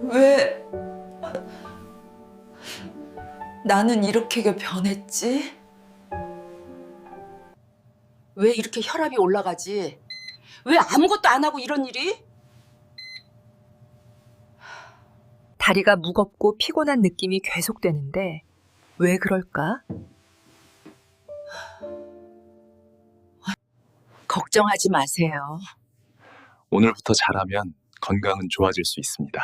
왜 나는 이렇게 변했지? 왜 이렇게 혈압이 올라가지? 왜 아무것도 안 하고 이런 일이? 다리가 무겁고 피곤한 느낌이 계속되는데 왜 그럴까? 걱정하지 마세요. 오늘부터 잘하면 건강은 좋아질 수 있습니다.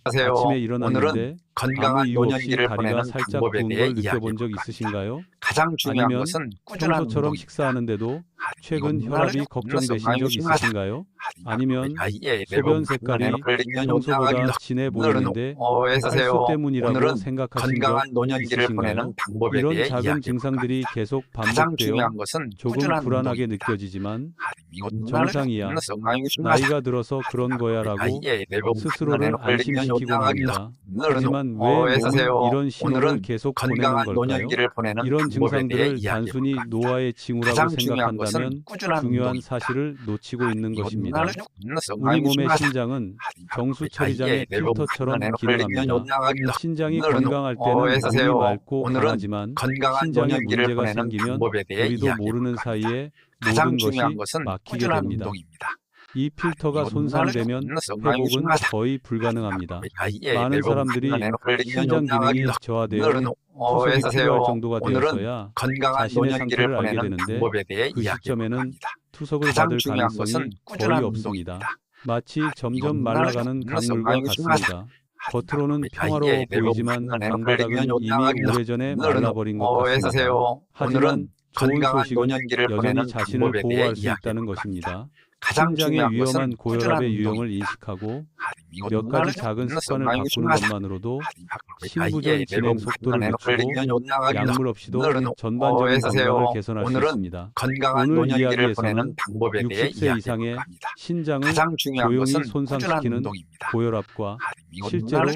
안녕하세요. 아침에 일어났는데 오늘은 건강한 아무 이유 없이 노년기를 다리가 보내는 살짝 방법에 부은 대해 걸 느껴본 적 이야기해볼까 합니다. 있으신가요? 가장 중요한 아니면 것은 꾸준한 평소처럼 운동입니다. 식사하는데도 최근 이건 혈압이 나를 걱정되신 적 건강하게 있으신가요? 아니면 소변 색깔이 평소보다 진해 보이는데 쌀수 때문이라고 생각하신 적 건강한 노년기를 있으신가요? 보내는 방법에 이런 대해 작은 이야기해볼까 증상들이 합니다. 계속 가장 반복되어 중요한 것은 조금 꾸준한 불안하게 운동입니다. 느껴지지만 이건 정상이야, 나이가 들어서 그런 거야 라고 스스로를 안심시키곤 합니다. 하지만 왜 몸은 이런 신호를 계속 보내는 건강한 걸까요? 노년기를 보내는 이런 방법에 대해 증상들을 단순히 이야기해볼까 합니다. 노화의 징후라고 가장 중요한 것은 생각한다면 꾸준한 중요한 운동입니다. 사실을 놓치고 있는 것입니다. 우리 우리 몸의 신장은 정수 처리장의 필터처럼 기능합니다. 신장이 건강할 때는 몸이 맑고 강하지만 신장에 문제가 생기면 우리도 모르는 사이에 가장 모든 중요한 것이 것은 막히게 꾸준한 됩니다. 운동입니다. 이 필터가 손상되면 회복은 거의 불가능합니다. 많은 사람들이 신장 기능이 저하되어 투석이 필요할 정도가 되었어야 건강한 자신의 노년기를 상태를 알게 보내는 되는데 방법에 대해 그 시점에는 이야기해볼까 투석을 가장 받을 중요한 가능성이 것은 거의 꾸준한 없습니다. 운동입니다. 마치 점점 말라가는 강물과 같습니다. 겉으로는 평화로워 보이지만 방바닥은 이미 오래전에 말라버린 것 같습니다. 하지만 좋은 소식은 여전히 자신을 보호할 수 있다는 것입니다. 신장의 위험한 고혈압의 유형을 인식하고 몇 가지 작은 습관을 바꾸는 것만으로도 신부전 진행 속도를 늦추고 약물 없이도 전반적인 건강을 개선할 수 있습니다. 건강한 오늘 노년기를 보내는 이야기에서는 방법에 대해 60세 이상의 이야기해볼까 합니다. 신장을 가장 중요한 조용히 것은 손상시키는 꾸준한 운동입니다. 고혈압과 실제로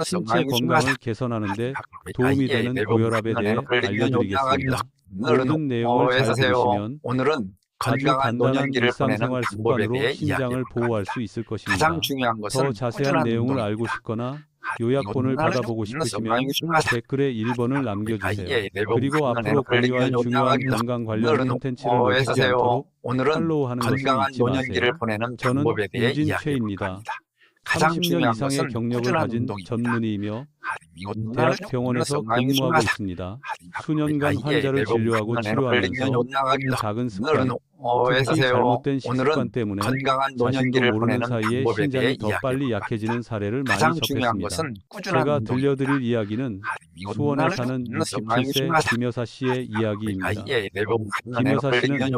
신체 건강을 개선하는 데 도움이 되는 고혈압에 대해 알려드리겠습니다. 모든 내용을 잘 들으시면 오늘은 아주 건강한 간단한 노년기를 보내는 일상생활 방법에 습관으로 대해 신장을 이야기해볼까 보호할 합니다. 수 있을 것입니다. 가장 중요한 것은 더 자세한 꾸준한 내용을 운동입니다. 알고 싶거나 요약본을 받아보고 싶으시면 댓글에 1번을 남겨주세요. 그리고 앞으로 공유할 중요한 건강 관련 콘텐츠를 놓치지 않도록 오늘은 팔로우하는 것을 건강한 잊지 마세요. 노년기를 보내는 저는 방법에 대해 유진 이야기해볼까 최입니다. 합니다. 가장 30년 중요한 이상의 것은 경력을 꾸준한 가진 운동입니다. 전문의이며 이건 대학병원에서 근무하고 있습니다. 수년간 환자를 진료하고 치료하면서 작은 습관, 특히 잘못된 식습관 때문에 건강한 자신도 노년기를 모르는 보내는 사이에 방법에 대해 신장이 더 빨리 약해지는 사례를 많이 가장 중요한 접했습니다. 것은 꾸준한 제가 운동입니다. 들려드릴 이야기는 수원에 사는 67세 김여사 씨의 이야기입니다. 김여사 씨는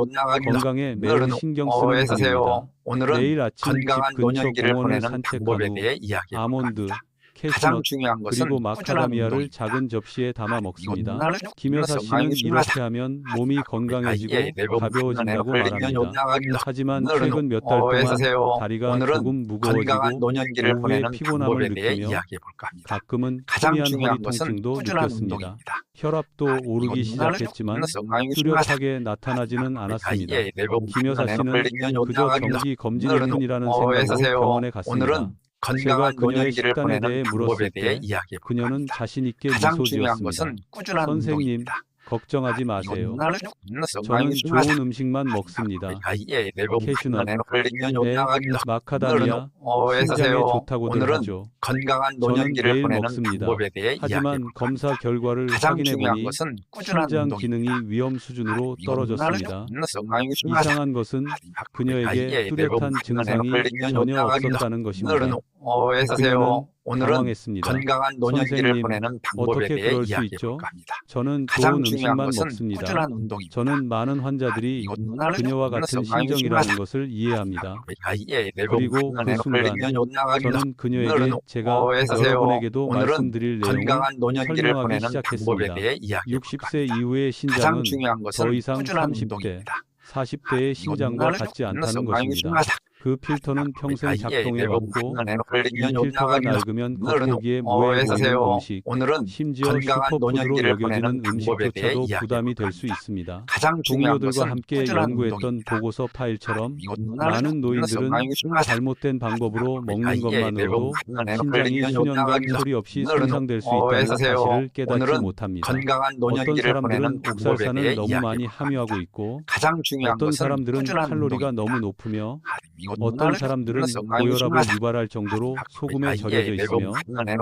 건강에 매우 신경 쓰는 분입니다. 오늘은 매일 아침 집 건강한 근처 노년기를 공원을 보내는 산책한 방법에 후 대해 이야기해볼까 아몬드, 합니다. 캐슈넛, 가장 중요한 것은 그리고 꾸준한 마카다미아를 운동입니다. 작은 접시에 담아 먹습니다. 이건 김여사 씨는 이렇게 하면 몸이 건강해지고 가벼워진다고 말합니다. 하지만 최근 몇 달 동안 다리가 조금 건강한 무거워지고 노년기를 오후에 보내는 피곤함을 방법에 대해 느끼며 이야기해볼까 합니다. 가끔은 가장 희미한 중요한 허리 것은 통증도 꾸준한 느꼈습니다. 운동입니다. 혈압도 오르기 시작했지만 뚜렷하게 나타나지는 않았습니다. 김여사 씨는 그저 정기 검진일 뿐이라는 생각으로 병원에 갔습니다. 오늘은 제가 건강한 그녀의 노년기를 식단에 보내는 대해 방법에 물었을 대해 때 이야기해볼까 그녀는 합니다. 자신 있게 가장 미소 중요한 지었습니다. 것은 꾸준한 선생님, 운동입니다. 걱정하지 마세요. 저는 좋은 음식만 먹습니다. 캐슈넛, 마카다미아, 신장에 좋다고들 오늘은 하죠. 건강한 저는 노년기를 매일 보내는 먹습니다. 방법에 대해 하지만 이야기해볼까 검사 합니다. 결과를 가장 확인해 중요한 보니 것은 꾸준한 신장 운동입니다. 기능이 위험 수준으로 떨어졌습니다. 이상한 것은 그녀에게 뚜렷한 증상이 전혀 없었다는 것입니다. 그녀는 오늘은 당황했습니다. 건강한 노년기를 선생님, 보내는 방법에 어떻게 대해 그럴 수 있죠? 이야기해볼까 합니다. 저는 가장 좋은 중요한 음식만 것은 먹습니다. 꾸준한 운동입니다. 저는 많은 환자들이 그녀와 같은 심정이라는 것을 이해합니다. 그리고 그 순간 저는 그녀에게 제가 여러분에게도 말씀드릴 내용을 건강한 노년기를 설명하기 보내는 방법에 시작했습니다. 대해 이야기해볼까 60세 합니다. 이후의 가장 신장은 중요한 것은 더 이상 꾸준한 30대, 운동입니다. 40대의 신장과 같지 않다는 것입니다. 그 필터는 평생 작동해왔고 이 필터가 낡으면 겉보기에 무해 보이는 음식, 심지어 슈퍼푸드로 여겨지는 음식조차도 부담이 될 수 있습니다. 동료들과 함께 연구했던 보고서 파일처럼 많은 노인들은 잘못된 방법으로 먹는 것만으로도 신장이 수년간 소리 없이 손상될 수 있다는 사실을 깨닫지 못합니다. 어떤 사람들은 옥살산을 너무 많이 함유하고 있고 어떤 사람들은 칼로리가 너무 높으며 어떤 사람들은 고혈압을 유발할 정도로 소금에 절여져 있으며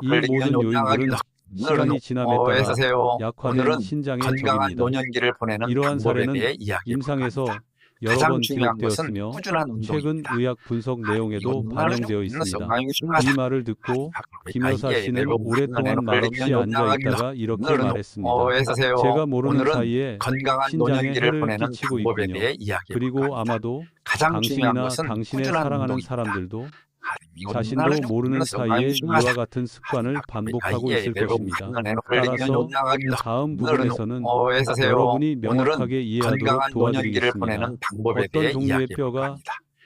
이 모든 요인들은 시간이 지남에 따라 약화된 신장의 적입니다. 이러한 사례는 임상에서 여러 번 기록되었으며 최근 의학 분석 내용에도 반영되어 있습니다. 이 말을 듣고 김 여사 씨는 오랫동안 말없이 앉아있다가 이렇게 말했습니다. 제가 모르는 사이에 신장에 해를 끼치고 있군요. 그리고 아마도 당신이나 당신의 사랑하는 사람들도 자신도 모르는 사이에 이와 같은 습관을 반복하고 있을 것입니다. 따라서 다음 부분에서는 여러분이 명확하게 이해하도록 도와드리겠습니다. 어떤 종류의 뼈가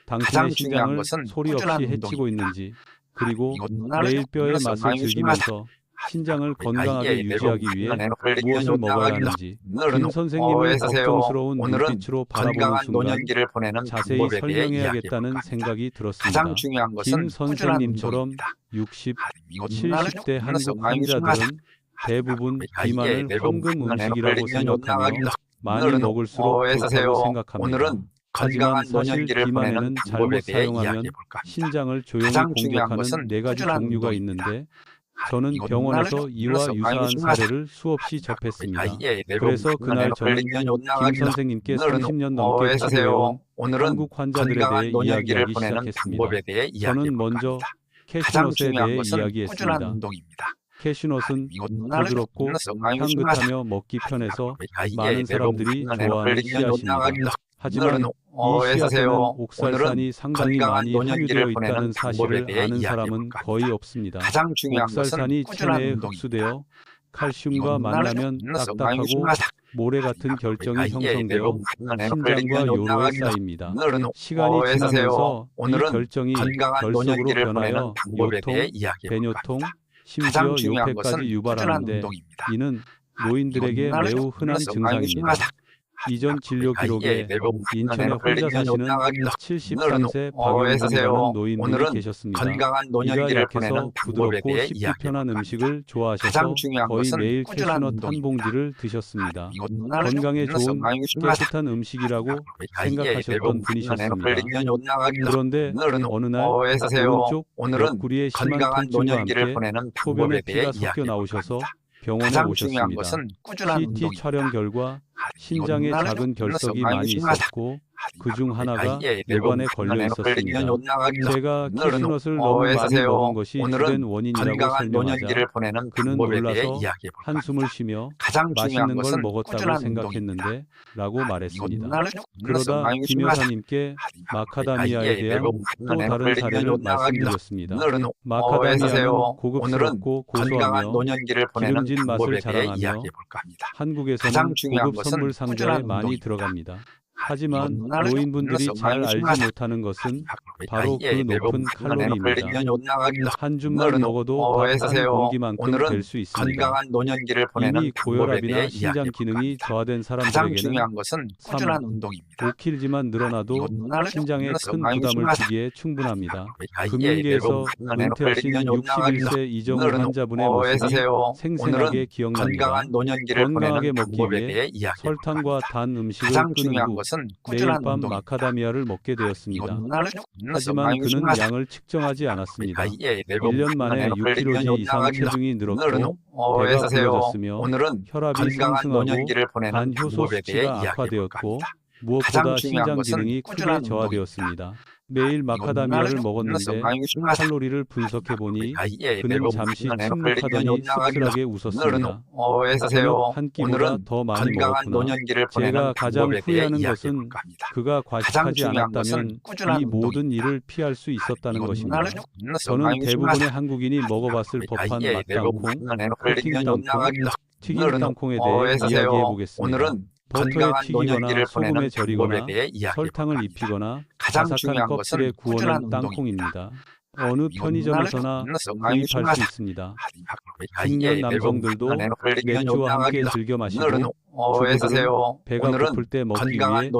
당신의 신장을 소리 없이 해치고 있는지, 그리고 매일 뼈의 맛을 즐기면서 신장을 건강하게 유지하기 위해 무엇을 먹어야 하는지 김 선생님을 걱정스러운 눈빛으로 바라보는 순간 자세히 설명해야겠다는 생각이 들었습니다. 김 선생님처럼 60, 70대 한국 환자들은 대부분 비만을 황금 음식이라고 생각하며 많이 먹을수록 좋다고 생각합니다. 하지만 사실 비만에는 잘못 사용하면 신장을 조용히 공격하는 4가지 종류가 있는데 저는 병원에서 이와 유사한 사례를 수없이 접했습니다. 그래서 그날 저는 김 선생님께 30년 넘게 치료해온 한국 환자들에 대해 이야기하기 시작했습니다. 저는 먼저 캐슈넛에 대해 이야기했습니다. 캐슈넛은 부드럽고 향긋하며 먹기 편해서 많은 사람들이 좋아하는 씨앗입니다. 하지만 이 씨앗에는 옥살산이 상당히 많이 함유되어 있다는 사실을 아는 사람은 거의 없습니다. 옥살산이 체내에 흡수되어 칼슘과 만나면 딱딱하고 모래 같은 결정이 형성되어 신장과 요로에 쌓입니다. 시간이 지나면서 이 결정이 결석으로 변하여 요통, 배뇨통, 심지어 요폐까지 유발하는데 이는 노인들에게 매우 흔한 증상입니다. 이전 진료 기록에 인천에 혼자 사시는 73세 박영훈이라는 노인분이 계셨습니다. 이가 약해서 부드럽고 씹기 편한 음식을 좋아하셔서 거의 매일 캐슈넛 한 봉지를 드셨습니다. 건강에 좋은 깨끗한 음식이라고 생각하셨던 분이셨습니다. 그런데 어느 날 오른쪽 옆구리에 심한 통증과 함께 소변에 피가 섞여 나오셔서 병원에 오셨습니다. CT 촬영 결과 신장에 작은 결석이 많이 있었고 그중 하나가 뇌관에 걸려 있었습니다. 제가 캐슈넛을 너무 많이 먹은 것이 주된 원인이라고 설명하자 그는 놀라서 한숨을 쉬며 맛있는 걸 먹었다고 생각했는데 라고 말했습니다. 그러다 김 여사님께 마카다미아에 대한 또 다른 사례를 말씀드렸습니다. 마카다미아는 고급스럽고 고소하며 기름진 맛을 자랑하며 한국에서는 고급 선물 상자에 많이 들어갑니다. 하지만 노인분들이 잘 알지 못하는 것은 바로 그 높은 칼로리입니다. 한 줌만 먹어도 밥 한 공기만큼 될 수 있습니다. 이미 고혈압이나 신장 기능이 저하된 사람들에게는 3, 5kg만 늘어나도 신장에 큰 부담을 주기에 충분합니다. 금융계에서 은퇴하신 61세 이정우 환자분의 모습이 생생하게 기억납니다. 건강하게 먹기 위해 설탕과 단 음식을 끊은 후 매일 밤 마카다미아를 먹게 되었습니다. 하지만 그는 양을 측정하지 않았습니다. 1년 만에 6kg 이상 체중이 늘었고 배가 불러졌으며 혈압이 상승하고 간 효소 수치가 악화되었고 무엇보다 신장 기능이 크게 저하되었습니다. 매일 마카다미아를 먹었는데 칼로리를 분석해보니 그는 잠시 침묵하더니 씁쓸하게 웃었습니다. 저녁 한 끼보다 더 많이 먹었구나. 제가 가장 후회하는 것은 그가 과식하지 않았다면 이 모든 일을 피할 수 있었다는 것입니다. 저는 대부분의 한국인이 먹어봤을 법한 맛땅콩, 코팅 땅콩, 튀김 땅콩에 대해 이야기해보겠습니다. 버터에 튀기거나 소금에 절이거나 설탕을 입히거나 바삭한 중요한 껍질에 것은 구워낸 꾸준한 운동입니다. 땅콩입니다. 어느 편의점에서나 구입할 수 있습니다. 중년 남성들도 맥주와 함께 즐겨 마시고 주부들은 배가 고플 때 먹기 위해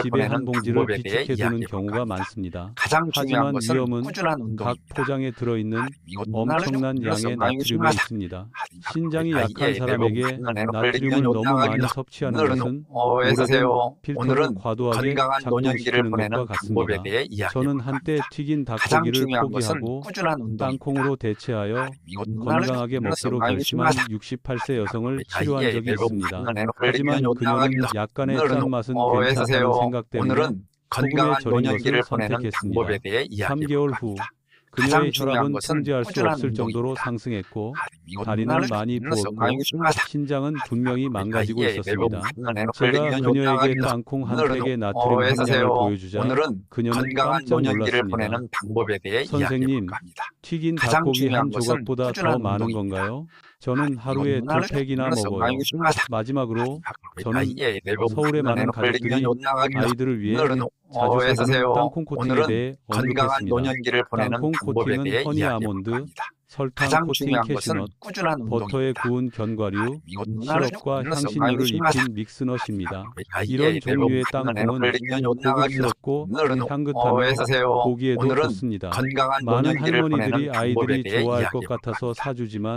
집에 한 봉지를 비축해 두는 경우가 많습니다. 하지만 위험은 각 포장에 들어있는 엄청난 양의 나트륨에 있습니다. 신장이 약한 사람에게 나트륨을 너무 많이 섭취하는 것은 오래된 필터를 과도하게 작동시키는 것과 같습니다. 저는 한때 튀긴 닭고기를 포기하고 땅콩으로 대체하여 건강하게 먹기로 결심한 68세 여성을 치료한 적이 있습니다. 하지만 그녀는 약간의 짠맛은 괜찮다는 생각 때문에 소금에 절인 것을 선택했습니다. 3개월 후 그녀의 혈압은 통제할 수 없을 정도로 상승했고 다리는 많이 부었고 신장은 분명히 망가지고 있었습니다. 제가 그녀에게 땅콩 한 팩의 나트륨 함량을 보여주자 그녀는 깜짝 놀랐습니다. 선생님, 튀긴 닭고기 한 조각보다 더 많은 건가요? 저는 하루에 2팩이나 먹어요. 마지막으로 저는 서울의 많은 가족들이 아이들을 위해 자주 사주는 땅콩 코팅에 대해 언급했습니다. 땅콩 코팅은 허니 아몬드, 설탕 코팅 캐슈넛, 버터에 구운 견과류, 시럽과 향신료를 입힌 믹스넛입니다. 이런 종류의 땅콩은 고급스럽고 향긋하며 보기에도 좋습니다. 많은 할머니들이 아이들이 좋아할 것 같아서 사주지만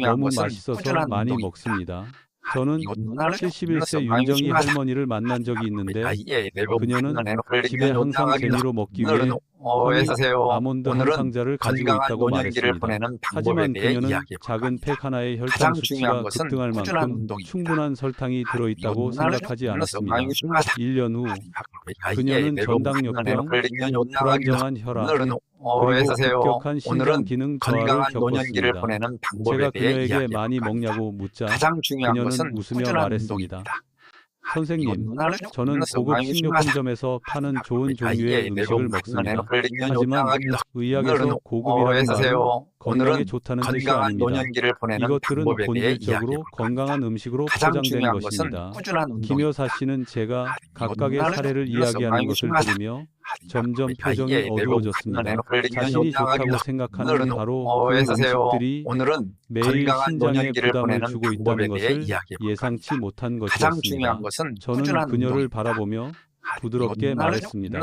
너무 맛있어서 많이 먹습니다. 저는 71세 윤정희 할머니를 만난 적이 있는데 그녀는 집에 항상 재미로 먹기 위해 허니 아몬드 한 상자를 가지고 있다고 말했습니다. 하지만 그녀는 작은 팩 하나의 혈당 수치가 급등할 만큼 충분한 설탕이 들어있다고 생각하지 않았습니다. 1년 후 그녀는 전당역병, 불안정한 혈압, 그리고 급격한 신장 기능 저하를 겪었습니다. 제가 그녀에게 많이 먹냐고 묻자 그녀는 웃으며 말했습니다. 선생님, 저는 고급 식료품점에서 파는 좋은 종류의 음식을 먹습니다. 하지만 의학에서 고급이라는 말은 건강에 좋다는 뜻이 아닙니다. 이것들은 본질적으로 건강한 음식으로 포장된 것입니다. 김 여사 씨는 제가 각각의 사례를 이야기하는 것을 들으며 점점 표정이 어두워졌습니다. 자신이 좋다고 생각하는 바로 그 음식들이 매일 신장에 부담을 주고 있다는 것을 예상치 못한 것이었습니다. 저는 그녀를 바라보며 부드럽게 말했습니다.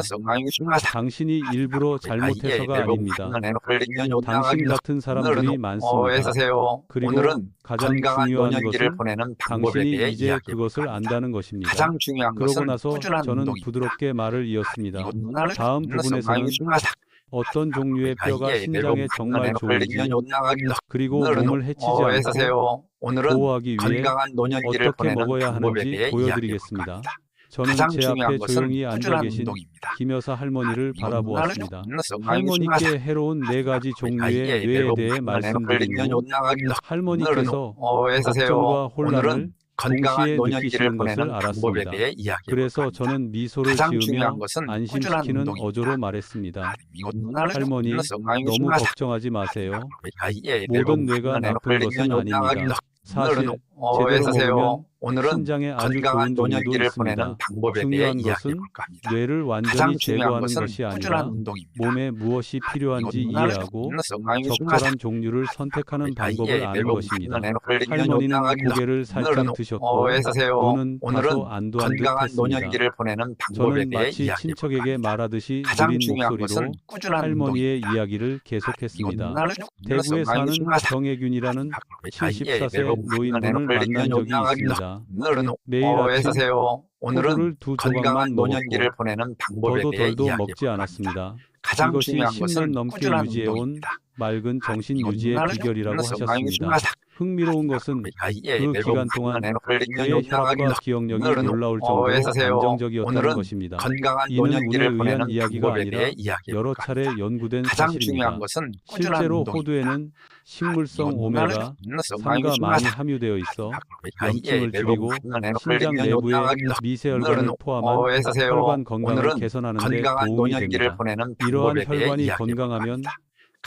당신이 일부러 잘못해서가 아닙니다. 당신 같은 사람들이 많습니다. 그리고 가장 중요한 것은 당신이 이제 그것을 안다는 것입니다. 그러고 나서 저는 부드럽게 말을 이었습니다. 다음 부분에서는 어떤 종류의 뼈가 신장에 정말 좋은지 그리고 몸을 해치지 않고 보호하기 위해 어떻게 먹어야 하는지 보여드리겠습니다. 저는 제 앞에 조용히 앉아 계신 김 여사 할머니를 바라보았습니다. 할머니께 해로운 4가지 종류의 뇌에 대해 말씀드리고 할머니께서 걱정과 혼란을 동시에 느끼시는 것을 알았습니다. 그래서 저는 미소를 지으며 안심시키는 어조로 말했습니다. 할머니, 너무 걱정하지 마세요. 모든 뇌가 나쁜 것은 아닙니다. 사실 제대로 보면 신장에 아주 좋은 종류도 있습니다. 중요한 것은 뇌를 완전히 제거하는 것이 아니라 몸에 무엇이 필요한지 이해하고 적절한 종류를 선택하는 방법을 아는 것입니다. 할머니는 고개를 살짝 드셨고 눈은 다소 안도한 듯 했습니다. 저는 마치 친척에게 말하듯이 느린 목소리로 할머니의 이야기를 계속했습니다. 대구에 사는 정혜균이라는 74세 노인분을 만난 적이 있습니다. 매일 아침 호두를 2조각만 먹었고 더도 덜도 먹지 않았습니다. 이것이 10년 넘게 유지해온 맑은 정신 유지의 비결이라고 하셨습니다. 흥미로운 것은 그 기간 동안 그의 혈압과 기억력이 놀라울 정도로 안정적이었다는 것입니다. 이는 운에 의한 이야기가 아니라 여러 차례 연구된 사실입니다. 실제로 호두에는 식물성 오메가 3가 많이 함유되어 있어 염증을 줄이고 신장 내부의 미세혈관을 포함한 혈관 건강을 개선하는 데 도움이 됩니다. 이러한 혈관이 건강하면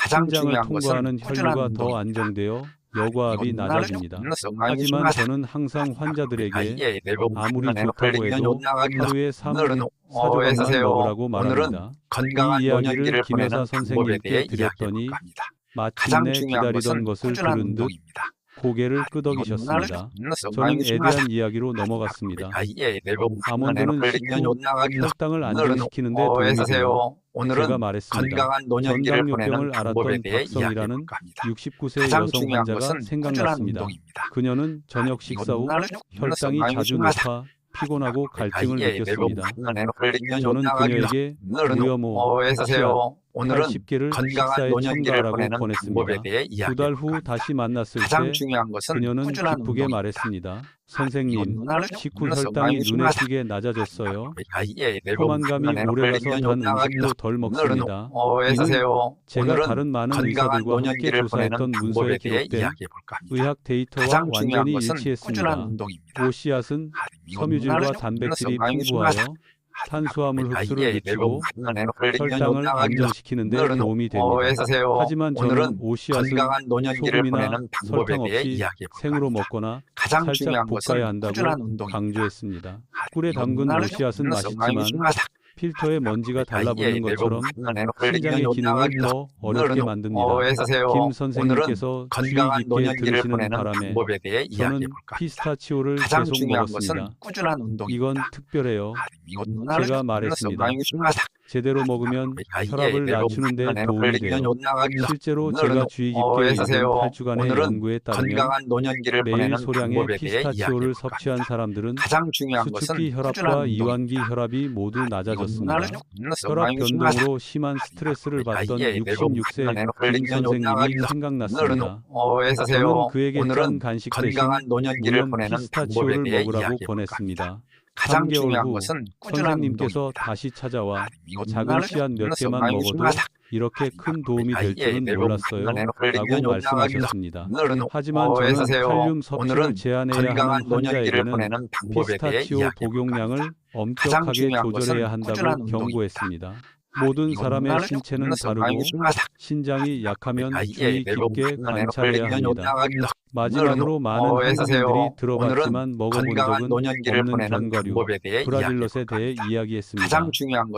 신장을 통과하는 혈류가 더 안정되어 여과압이 낮아집니다. 하지만 저는 항상 환자들에게 아무리 좋다고 해도 하루에 3-4조각만 먹으라고 말합니다. 이 이야기를 김 여사 선생님께 드렸더니 마침내 기다리던 것을 들은 듯 고개를 끄덕이셨습니다. 저는 애대한 이야기로 넘어갔습니다. 아몬드는 식후 혈당을 안정시키는데 도움이 돼요. 제가 말했습니다. 전당뇨병을 앓았던 박성이라는 69세 여성 환자가 생각났습니다. 그녀는 저녁 식사 후 혈당이 자주 높아 피곤하고 갈증을 느꼈습니다. 저는 그녀에게 무여모, 치약, 80개를 식사에 첨가하라고 권했습니다. 2달 후 다시 만났을 때 그녀는 기쁘게 말했습니다. 선생님, 식후 혈당이 눈에 띄게 낮아졌어요. 포만감이 오래가서 단 음식도 덜 먹습니다. 이는 제가 다른 많은 의사들과 함께 조사했던 문서에 기록된 의학 데이터와 완전히 일치했습니다. 오씨앗은 섬유질과 단백질이 풍부하여 탄수화물 흡수를 늦추고 혈당을 안정시키는 데 도움이 됩니다. 하지만 저는 오씨앗은 소금이나 설탕 없이 생으로 먹거나 살짝 볶아야 한다고 강조했습니다. 꿀에 담근 오씨앗은 맛있지만 필터에 먼지가 달라붙는 것처럼 신장의 기능을 더 어렵게 만듭니다. 김 선생님께서 주의 깊게 들으시는 바람에 저는 피스타치오를 계속 먹었습니다. 이건 특별해요. 제가 말했습니다. 제대로 먹으면 혈압을 낮추는 데 도움이 돼요. 실제로 제가 주의 깊게 읽은 8주간의 연구에 따르면 매일 소량의 피스타치오를 섭취한 사람들은 수축기 혈압과 이완기 혈압이 모두 낮아졌습니다. 혈압 변동으로 심한 스트레스를 받던 66세 김 선생님이 생각났습니다. 저는 그에게 짠 간식 대신 무염 피스타치오를 먹으라고 권했습니다. 3개월 후 선생님께서 다시 찾아와 작은 씨앗 몇 개만 먹어도 이렇게 큰 도움이 될 줄은 몰랐어요 라고 말씀하셨습니다. 하지만 저는 칼륨 섭취를 제한해야 하는 환자에게는 피스타치오 복용량을 엄격하게 조절해야 한다고 경고했습니다. 모든 사람의 신체는 다르고 신장이 약하면 주의 깊게 관찰해야 합니다. 마지막으로 많은 한국인들이 들어봤지만 먹어본 적은 없는 견과류 브라질넛에 대해 이야기했습니다.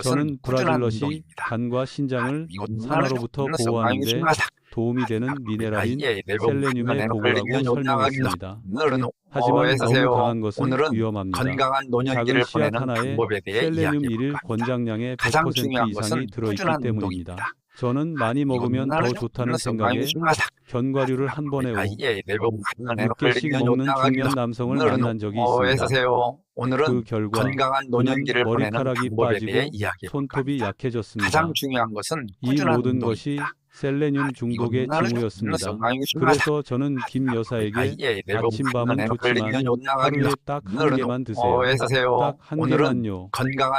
저는 브라질넛이 간과 신장을 산화로부터 보호하는 데 도움이 되는 미네랄인 셀레늄의 도구라고 설명했습니다. 하지만 너무 강한 것은 위험합니다. 작은 씨앗 하나에 셀레늄 1일 권장량의 100% 이상이 들어있기 때문입니다. 저는 많이 먹으면 더 좋다는 생각에 견과류를 한 번에 6개씩 먹는 중년 남성을 만난 적이 있습니다. 그 결과 그는 머리카락이 빠지고 손톱이 약해졌습니다. 이 모든 것이 셀레늄 중독의 징후였습니다. 그래서 저는 김 여사에게 아침밤은 좋지만 하루에 딱 한 개만 드세요. 딱 한 개만요.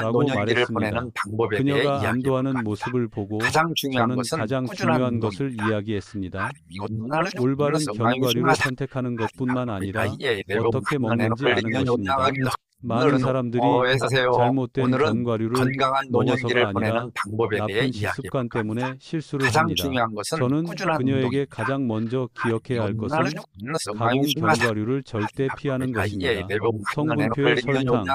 라고 말했습니다. 그녀가 안도하는 모습을 보고 저는 가장 중요한 것을 이야기했습니다. 올바른 견과류를 선택하는 것뿐만 아니라 어떻게 먹는지 아는 것입니다. 많은 사람들이 잘못된 견과류를 먹어서가 아니라 나쁜 식습관 때문에 실수를 합니다. 저는 그녀에게 가장 먼저 기억해야 할 것은 가공 견과류를 절대 피하는 것입니다. 성분표에 설탕,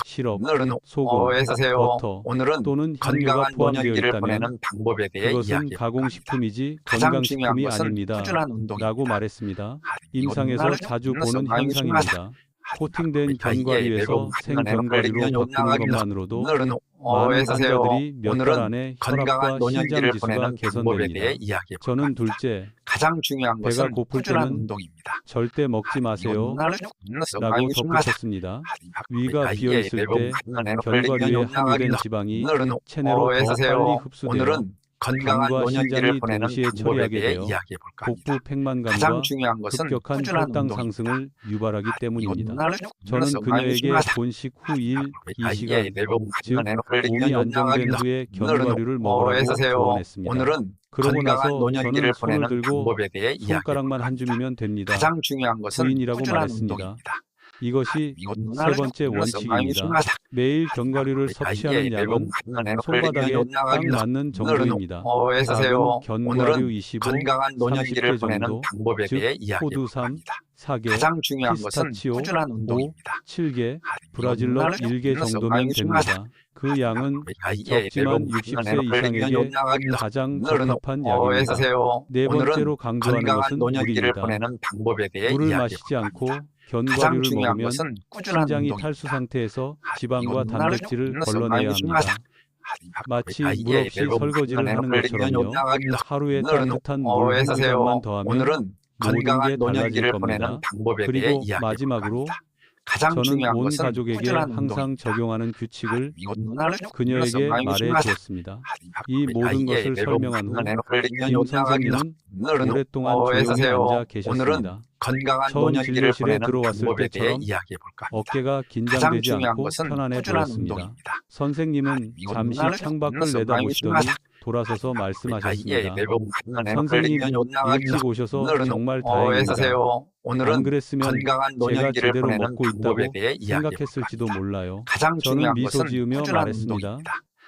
시럽, 소금, 버터 또는 향료가 포함되어 있다면 그것은 가공식품이지 건강식품이 아닙니다. 라고 말했습니다. 임상에서 자주 보는 현상입니다. 코팅된 견과류에서 생견과류로 바꾸는 것만으로도 많은 환자들이 몇 달 안에 혈압과 신장 지수가 개선됩니다. 저는 둘째, 배가 고플 때는 절대 먹지 마세요 라고 덧붙였습니다. 위가 비어있을 때 견과류에 함유된 지방이 체내로 더 빨리 흡수되어 간과 신장이 동시에 처리하게 되어 복부 팽만감과 급격한 혈당 상승을 유발하기 때문입니다. 저는 그녀에게 본식 후 1, 2시간, 즉 몸이 안정된 후에 견과류를 먹으라고 조언했습니다. 그러고 나서 저는 손을 들고 손가락만 한 줌이면 됩니다. 부인이라고 말했습니다. 이것이 세 번째 원칙입니다. 매일 견과류를 섭취하는 양은 손바닥에 딱 맞는 정도입니다. 닭은 견과류 25, 30개 정도, 즉 호두 3, 사계, 피스타치오 5, 7개, 브라질넛 1개 정도면 됩니다. 그 양은 적지만 60세 이상에게 가장 적합한 약입니다. 네 번째로 강조하는 것은 물입니다. 물을 마시지 않고 견과류를 먹으면 신장이 탈수 상태에서 지방과 단백질을 걸러내야 합니다. 마치 물 없이 설거지를 하는 것처럼요. 하루에 따뜻한 물 한 잔만 더하면 모든 게 달라질 겁니다. 그리고 마지막으로 저는 온 가족에게 항상 적용하는 규칙을 그녀에게 말해 주었습니다. 이 모든 것을 설명한 후 김 선생님은 오랫동안 조용히 앉아 계셨습니다. 처음 진료실에 들어왔을 때처럼 어깨가 긴장되지 않고 편안해 보였습니다. 선생님은 잠시 창밖을 내다보시더니 돌아서서 말씀하셨습니다. 선생님, 일찍 오셔서 정말 다행입니다. 안 그랬으면 제가 제대로 먹고 있다고 생각했을지도 몰라요. 저는 미소 지으며 말했습니다.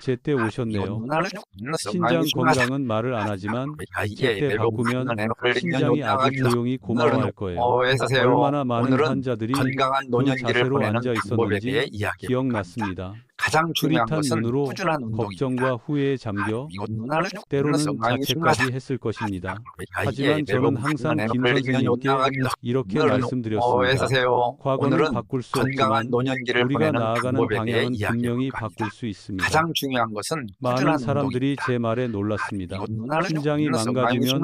제때 오셨네요. 신장 건강은 말을 안 하지만 제때 바꾸면 신장이 아주 조용히 고마워할 거예요. 얼마나 많은 환자들이 그 자세로 앉아 있었는지 기억났습니다. 흐릿한 눈으로 걱정과 후회에 잠겨 때로는 자책까지 했을 것입니다. 하지만 저는 항상 김 선생님께 이렇게 말씀드렸습니다. 과거는 바꿀 수 없지만 우리가 나아가는 방향은 분명히 바꿀 수 있습니다. 많은 사람들이 제 말에 놀랐습니다. 신장이 망가지면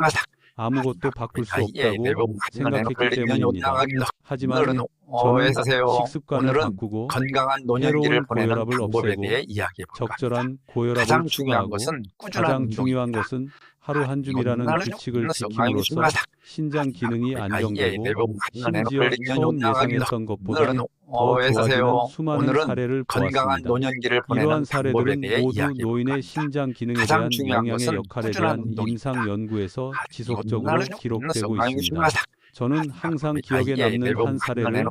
아무것도 바꿀 수 없다고 생각했기 때문입니다. 하지만 저는 식습관을 바꾸고 해로운 고혈압을 없애고 적절한 고혈압을 추가하고 가장 중요한 것은 하루 한 줌이라는 규칙을 지킴으로써 신장 기능이 안정되고 심지어 처음 예상했던 것보다 더 좋아지는 수많은 사례를 보았습니다. 이러한 사례들은 모두 노인의 신장 기능에 대한 영양의 역할에 대한 임상 연구에서 지속적으로 기록되고 있습니다. 저는 항상 기억에 남는 한 사례를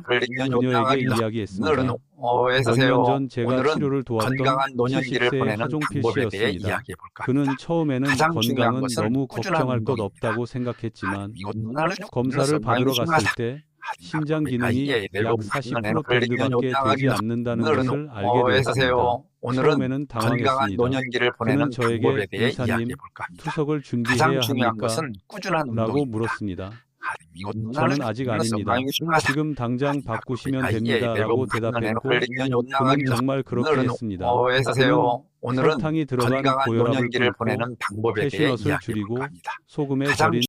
그녀에게 이야기했습니다. 몇 년 전 제가 치료를 도왔던 70세의 하종필 씨였습니다. 그는 처음에는 건강은 너무 걱정할 것 없다고 생각했지만 검사를 받으러 갔을 때 신장 기능이 약 40%정도밖에 되지 않는다는 것을 알게 되었습니다. 처음에는 당황했습니다. 그는 저에게 의사님, 투석을 준비해야 합니까? 라고 물었습니다. 저는 아직 아닙니다. 지금 당장 바꾸시면 됩니다. 라고 대답했고 그는 정말 그렇게 했습니다. 그는 설탕이 들어간 고혈압을 끊고 캐슈넛을 줄이고 소금에 절인